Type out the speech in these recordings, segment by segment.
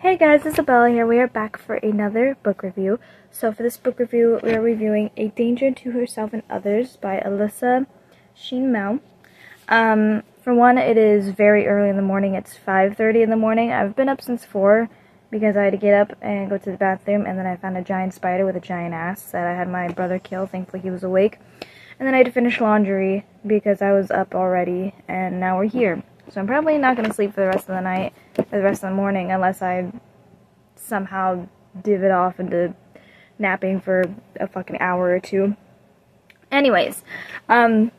Hey guys, Isabella here. We are back for another book review. So for this book review, we are reviewing A Danger to Herself and Others by Alyssa Sheen Mao. For one, it is very early in the morning. It's 5:30 in the morning. I've been up since 4 because I had to get up and go to the bathroom, and then I found a giant spider with a giant ass that I had my brother kill. Thankfully he was awake. And then I had to finish laundry because I was up already, and now we're here. So I'm probably not going to sleep for the rest of the night, or the rest of the morning, unless I somehow divot off into napping for a fucking hour or two. Anyways, so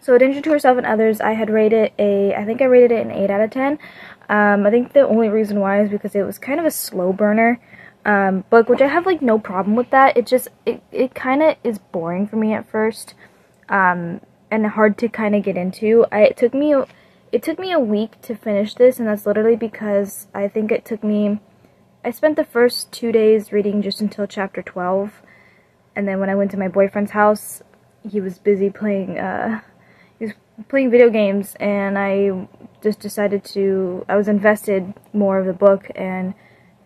A Danger to Herself and Others, I think I rated it an 8 out of 10. I think the only reason why is because it was kind of a slow burner book, which I have like no problem with that. It kind of is boring for me at first, and hard to kind of get into. It took me a week to finish this, and that's literally because I think I spent the first 2 days reading just until chapter 12, and then when I went to my boyfriend's house, he was busy playing video games, and I just decided I was invested more of the book and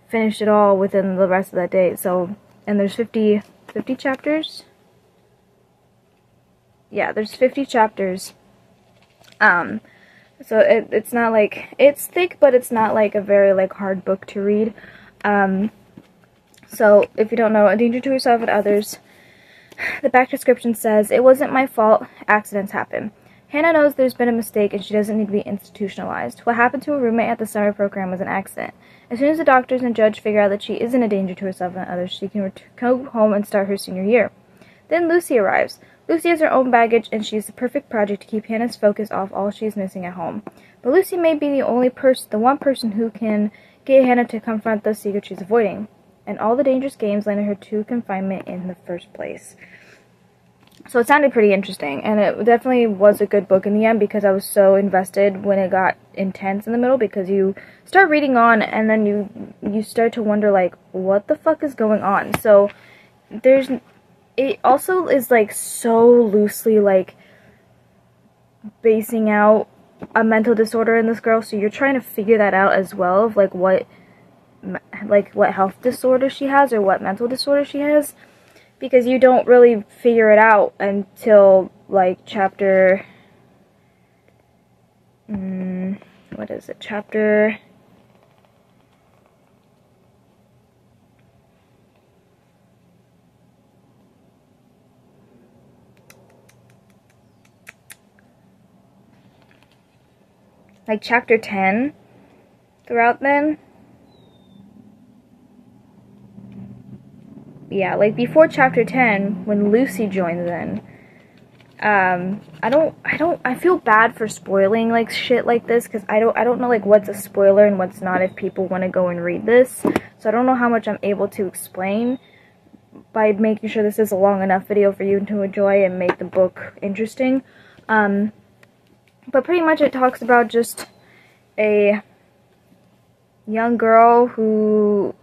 finished it all within the rest of that day. So, and there's 50 chapters? Yeah, there's 50 chapters. So it's not like, it's thick, but it's not like a very like hard book to read. So if you don't know, A Danger to Herself and Others, the back description says, "It wasn't my fault, accidents happen. Hannah knows there's been a mistake and she doesn't need to be institutionalized. What happened to a roommate at the summer program was an accident. As soon as the doctors and judge figure out that she isn't a danger to herself and others, she can go home and start her senior year. Then Lucy arrives. Lucy has her own baggage, and she's the perfect project to keep Hannah's focus off all she's missing at home. But Lucy may be the one person who can get Hannah to confront those secrets she's avoiding, and all the dangerous games landed her to confinement in the first place." So it sounded pretty interesting, and it definitely was a good book in the end because I was so invested when it got intense in the middle, because you start reading on and then you start to wonder like, what the fuck is going on? So it also is like so loosely like basing out a mental disorder in this girl, so you're trying to figure that out as well, of like what health disorder she has or what mental disorder she has, because you don't really figure it out until like chapter chapter 10 throughout then. Yeah, like before chapter 10, when Lucy joins in. I feel bad for spoiling like shit like this, because I don't know like what's a spoiler and what's not if people want to go and read this. So I don't know how much I'm able to explain by making sure this is a long enough video for you to enjoy and make the book interesting. But pretty much it talks about just a young girl who,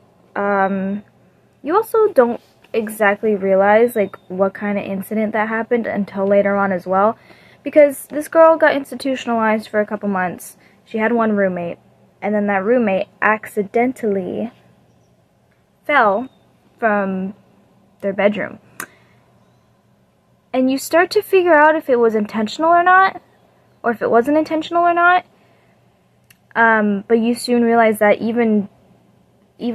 you also don't exactly realize like what kind of incident that happened until later on as well, because this girl got institutionalized for a couple months. She had one roommate, and then that roommate accidentally fell from their bedroom. And you start to figure out if it was intentional or not, or if it wasn't intentional or not. But you soon realize that even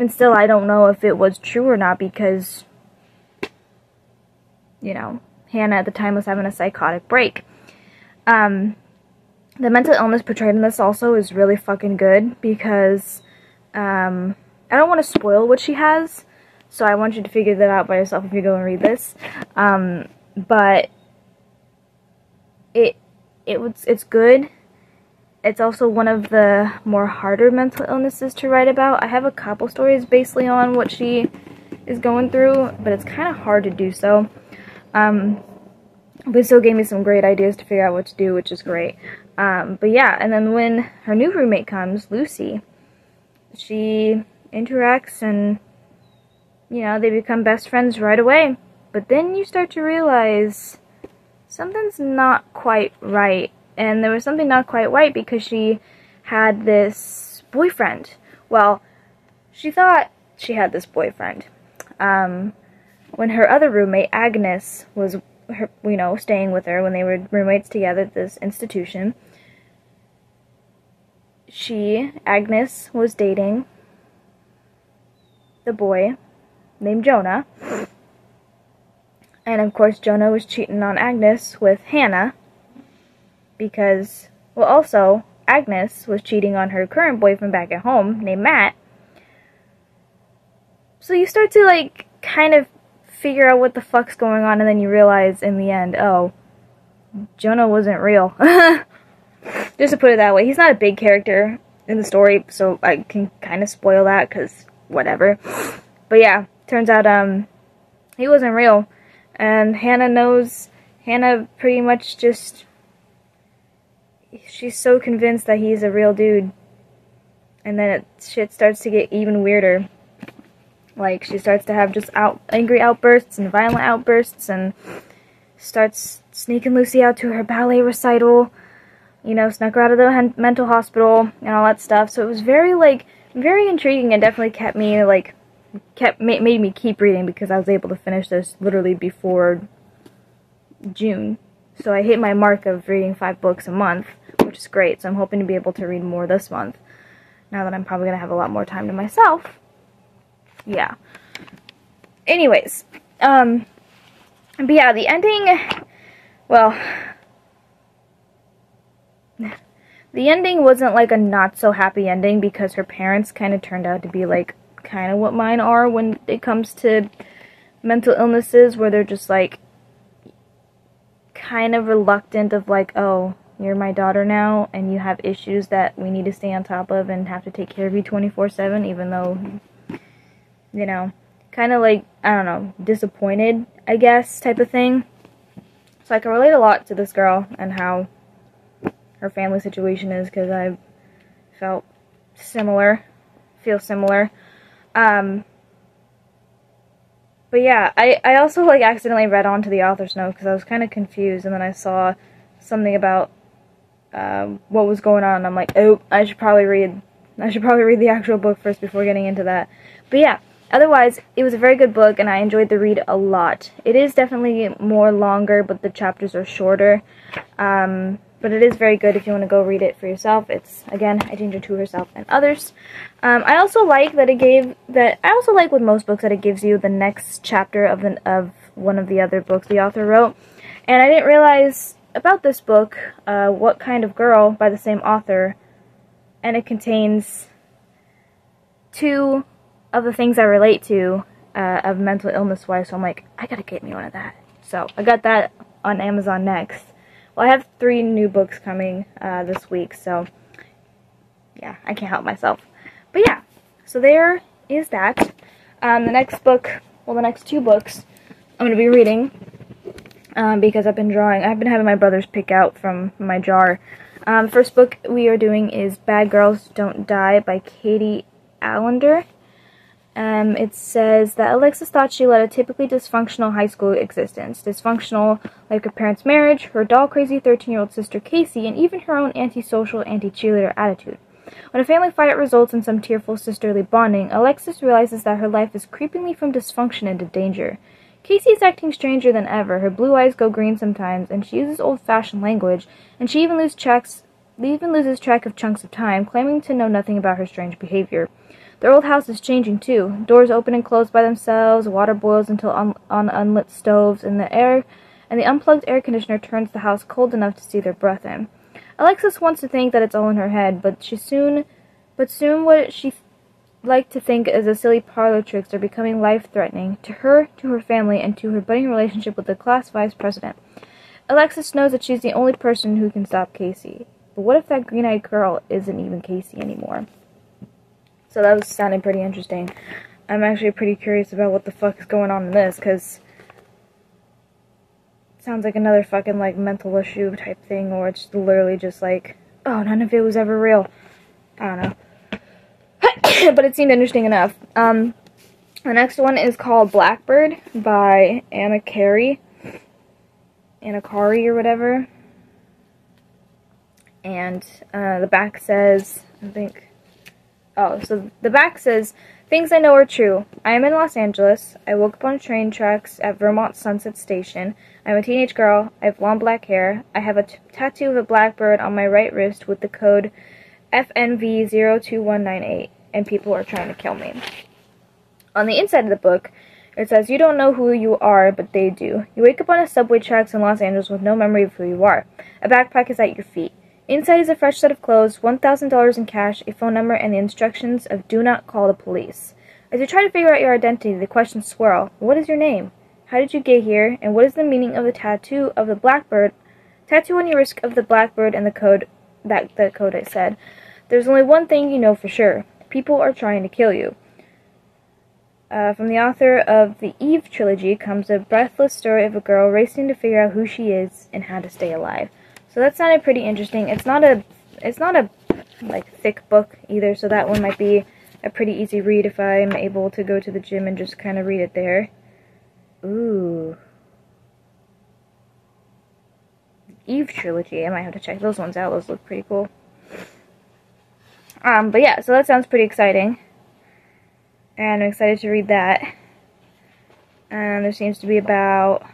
still, I don't know if it was true or not, because, you know, Hannah at the time was having a psychotic break. The mental illness portrayed in this also is really fucking good, because, I don't want to spoil what she has, so I want you to figure that out by yourself if you go and read this. But it's good. It's also one of the more harder mental illnesses to write about. I have a couple stories basically on what she is going through, but it's kind of hard to do so. But it still gave me some great ideas to figure out what to do, which is great. But yeah, and then when her new roommate comes, Lucy, she interacts and, you know, they become best friends right away. But then you start to realize something's not quite right. And there was something not quite right because she had this boyfriend. Well, she thought she had this boyfriend. When her other roommate, Agnes, was, staying with her when they were roommates together at this institution, Agnes, was dating the boy named Jonah. And of course, Jonah was cheating on Agnes with Hannah because, well, also, Agnes was cheating on her current boyfriend back at home named Matt. So you start to, like, kind of figure out what the fuck's going on, and then you realize in the end, oh, Jonah wasn't real. Just to put it that way. He's not a big character in the story, so I can kind of spoil that, because whatever. But yeah, turns out, he wasn't real. And Hannah pretty much just, she's so convinced that he's a real dude. And then shit starts to get even weirder. Like, she starts to have just angry outbursts and violent outbursts, and starts sneaking Lucy out to her ballet recital, snuck her out of the mental hospital, and all that stuff. So it was very intriguing, and definitely kept me, made me keep reading, because I was able to finish this literally before June. So I hit my mark of reading 5 books a month, which is great. So I'm hoping to be able to read more this month, now that I'm probably going to have a lot more time to myself. Yeah. Anyways, but yeah, the ending, well, the ending wasn't like a not so happy ending, because her parents kind of turned out to be like kind of what mine are when it comes to mental illnesses, where they're just like kind of reluctant of like, oh, you're my daughter now and you have issues that we need to stay on top of and have to take care of you 24/7, even though, kind of like, I don't know, disappointed, I guess, type of thing. So I can relate a lot to this girl and how her family situation is, because I feel similar. But yeah, I also, like, accidentally read onto the author's note, because I was kind of confused, and then I saw something about what was going on, and I'm like, oh, I should probably read the actual book first before getting into that. But yeah, otherwise, it was a very good book, and I enjoyed the read a lot. It is definitely more longer, but the chapters are shorter. But it is very good if you want to go read it for yourself. It's, again, A Danger to Herself and Others. I also like that I also like with most books that it gives you the next chapter of one of the other books the author wrote. And I didn't realize about this book, What Kind of Girl, by the same author, and it contains 2 of the things I relate to of mental illness-wise, so I'm like, I gotta get me one of that. So I got that on Amazon next. Well, I have 3 new books coming this week, so yeah, I can't help myself. But yeah, so there is that. The next 2 books I'm going to be reading, because I've been having my brothers pick out from my jar. First book we are doing is Bad Girls Don't Die by Katie Allender. It says that Alexis thought she led a typically dysfunctional high school existence. Dysfunctional like her parents' marriage, her doll-crazy 13-year-old sister Casey, and even her own antisocial, anti-cheerleader attitude. When a family fight results in some tearful sisterly bonding, Alexis realizes that her life is creepingly from dysfunction into danger. Casey is acting stranger than ever. Her blue eyes go green sometimes, and she uses old-fashioned language, and she even loses track of chunks of time, claiming to know nothing about her strange behavior. Their old house is changing, too. Doors open and close by themselves, water boils until on unlit stoves, and the unplugged air conditioner turns the house cold enough to see their breath in. Alexis wants to think that it's all in her head, but soon what she liked to think as a silly parlor tricks are becoming life-threatening to her, to her family, and to her budding relationship with the class vice president. Alexis knows that she's the only person who can stop Casey. But what if that green-eyed girl isn't even Casey anymore? So that was sounding pretty interesting. I'm actually pretty curious about what the fuck is going on in this, because it sounds like another fucking, like, mental issue type thing, or it's literally just like, oh, none of it was ever real. I don't know. But it seemed interesting enough. The next one is called Blackbird by Anna Kari or whatever. And the back says, the back says, Things I know are true. I am in Los Angeles. I woke up on train tracks at Vermont Sunset Station. I'm a teenage girl. I have long black hair. I have a tattoo of a blackbird on my right wrist with the code FNV02198, and people are trying to kill me. On the inside of the book, it says, you don't know who you are, but they do. You wake up on a subway tracks in Los Angeles with no memory of who you are. A backpack is at your feet. Inside is a fresh set of clothes, $1,000 in cash, a phone number, and the instructions of do not call the police. As you try to figure out your identity, the questions swirl. What is your name? How did you get here? And what is the meaning of the tattoo of the blackbird? Tattoo on your wrist of the blackbird and the code I said. There's only one thing you know for sure. People are trying to kill you. From the author of the Eve trilogy comes a breathless story of a girl racing to figure out who she is and how to stay alive. So that sounded pretty interesting. It's not a like thick book either, so that one might be a pretty easy read if I'm able to go to the gym and just kind of read it there. Ooh. Eve trilogy. I might have to check those ones out. Those look pretty cool. But yeah, so that sounds pretty exciting. And I'm excited to read that. And there seems to be about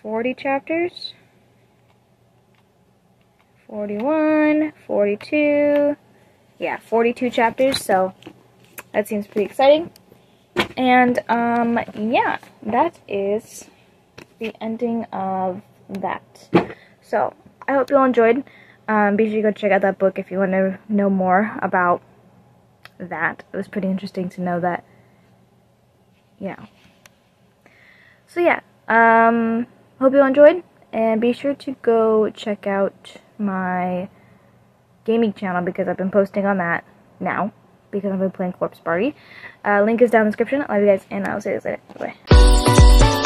40 chapters. 41, 42, yeah, 42 chapters, so that seems pretty exciting. And, yeah, that is the ending of that. So, I hope you all enjoyed. Be sure to go check out that book if you want to know more about that. It was pretty interesting to know that, yeah. So, yeah, hope you all enjoyed, and be sure to go check out my gaming channel because I've been posting on that now because I've been playing Corpse Party. Link is down in the description. I love you guys, and I'll see you guys later. Bye.